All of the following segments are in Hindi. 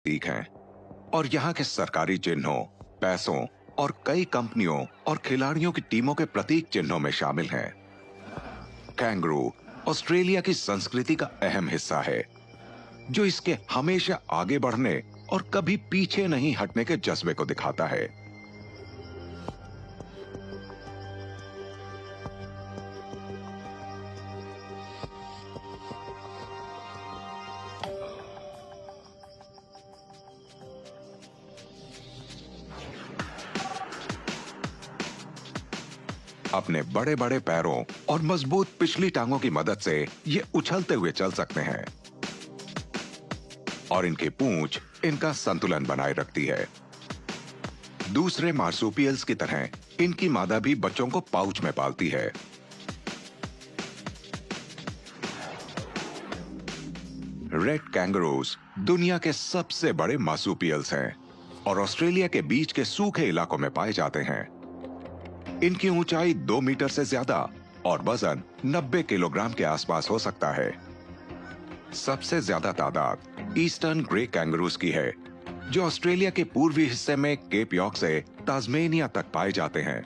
प्रतीक हैं और यहाँ के सरकारी चिन्हों, पैसों और कई कंपनियों और खिलाड़ियों की टीमों के प्रतीक चिन्हों में शामिल हैं। कैंगरू ऑस्ट्रेलिया की संस्कृति का अहम हिस्सा है, जो इसके हमेशा आगे बढ़ने और कभी पीछे नहीं हटने के जज्बे को दिखाता है। अपने बड़े बड़े पैरों और मजबूत पिछली टांगों की मदद से ये उछलते हुए चल सकते हैं और इनकी पूंछ इनका संतुलन बनाए रखती है। दूसरे मार्सुपियल्स की तरह इनकी मादा भी बच्चों को पाउच में पालती है। रेड कैंगरूज दुनिया के सबसे बड़े मार्सुपियल्स हैं और ऑस्ट्रेलिया के बीच के सूखे इलाकों में पाए जाते हैं। इनकी ऊंचाई 2 मीटर से ज्यादा और वजन 90 किलोग्राम के आसपास हो सकता है। सबसे ज्यादा तादाद ईस्टर्न ग्रे कैंगरूज की है, जो ऑस्ट्रेलिया के पूर्वी हिस्से में केप यॉर्क से तास्मेनिया तक पाए जाते हैं।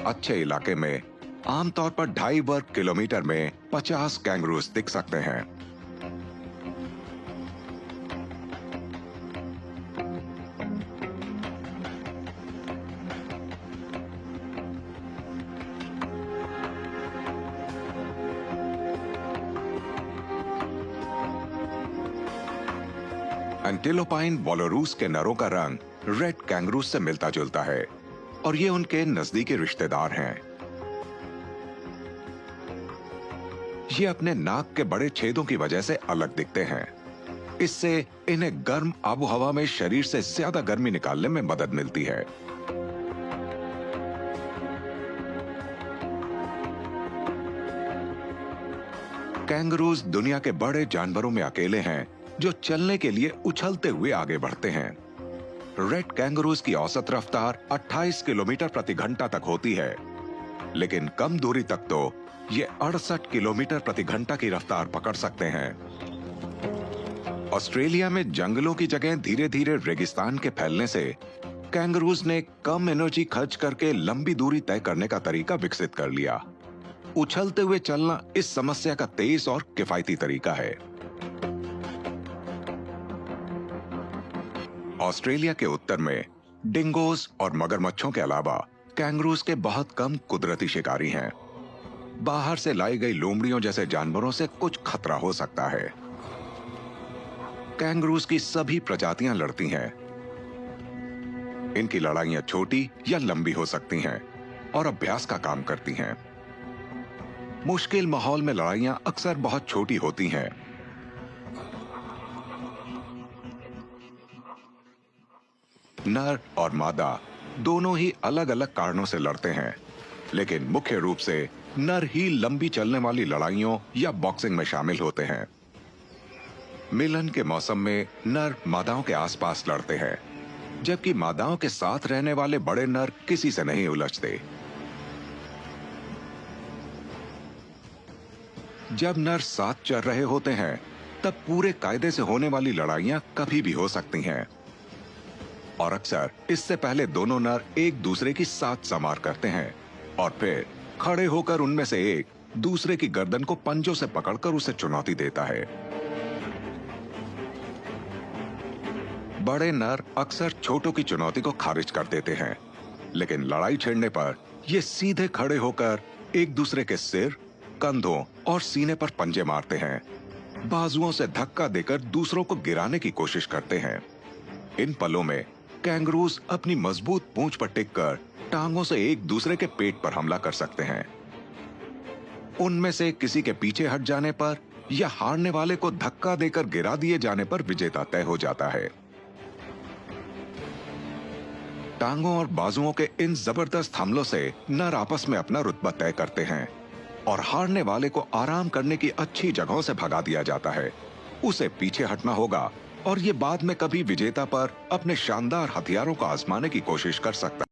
अच्छे इलाके में आमतौर पर 2.5 वर्ग किलोमीटर में 50 कैंगरूज दिख सकते हैं। एंटिलोपाइन वॉलरूस के नरों का रंग रेड कैंगरूज से मिलता जुलता है और ये उनके नजदीकी रिश्तेदार हैं। ये अपने नाक के बड़े छेदों की वजह से अलग दिखते हैं। इससे इन्हें गर्म आबोहवा में शरीर से ज्यादा गर्मी निकालने में मदद मिलती है। कैंगरूज दुनिया के बड़े जानवरों में अकेले हैं जो चलने के लिए उछलते हुए आगे बढ़ते हैं। रेड कैंगरूज की औसत रफ्तार 28 किलोमीटर प्रति घंटा तक होती है, लेकिन कम दूरी तक तो ये 68 किलोमीटर प्रति घंटा की रफ्तार पकड़ सकते हैं। ऑस्ट्रेलिया में जंगलों की जगह धीरे धीरे रेगिस्तान के फैलने से कैंगरूज ने कम एनर्जी खर्च करके लंबी दूरी तय करने का तरीका विकसित कर लिया। उछलते हुए चलना इस समस्या का तेज और किफायती तरीका है। ऑस्ट्रेलिया के उत्तर में डिंगोज और मगरमच्छों के अलावा कैंगरूज के बहुत कम कुदरती शिकारी हैं। बाहर से लाई गई लोमड़ियों जैसे जानवरों से कुछ खतरा हो सकता है। कैंगरूज की सभी प्रजातियां लड़ती हैं। इनकी लड़ाइयां छोटी या लंबी हो सकती हैं और अभ्यास का काम करती हैं। मुश्किल माहौल में लड़ाइयां अक्सर बहुत छोटी होती हैं। नर और मादा दोनों ही अलग अलग कारणों से लड़ते हैं, लेकिन मुख्य रूप से नर ही लंबी चलने वाली लड़ाइयों या बॉक्सिंग में शामिल होते हैं। मिलन के मौसम में नर मादाओं के आसपास लड़ते हैं, जबकि मादाओं के साथ रहने वाले बड़े नर किसी से नहीं उलझते। जब नर साथ चल रहे होते हैं, तब पूरे कायदे से होने वाली लड़ाइयां कभी भी हो सकती हैं और अक्सर इससे पहले दोनों नर एक दूसरे की साथ संवार करते हैं और फिर खड़े होकर उनमें से एक दूसरे की गर्दन को पंजों से पकड़कर उसे चुनौती देता है। बड़े नर अक्सर छोटों की चुनौती को खारिज कर देते हैं, लेकिन लड़ाई छिड़ने पर ये सीधे खड़े होकर एक दूसरे के सिर, कंधों और सीने पर पंजे मारते हैं। बाजुओं से धक्का देकर दूसरों को गिराने की कोशिश करते हैं। इन पलों में कैंगरूज अपनी मजबूत पूंछ पर टिककर टांगों से एक दूसरे के पेट पर हमला कर सकते हैं। उनमें से किसी के पीछे हट जाने पर या हारने वाले को धक्का देकर गिरा दिए जाने पर विजेता तय हो जाता है। टांगों और बाजुओं के इन जबरदस्त हमलों से नर आपस में अपना रुतबा तय करते हैं और हारने वाले को आराम करने की अच्छी जगहों से भगा दिया जाता है। उसे पीछे हटना होगा और ये बाद में कभी विजेता पर अपने शानदार हथियारों को आजमाने की कोशिश कर सकता है।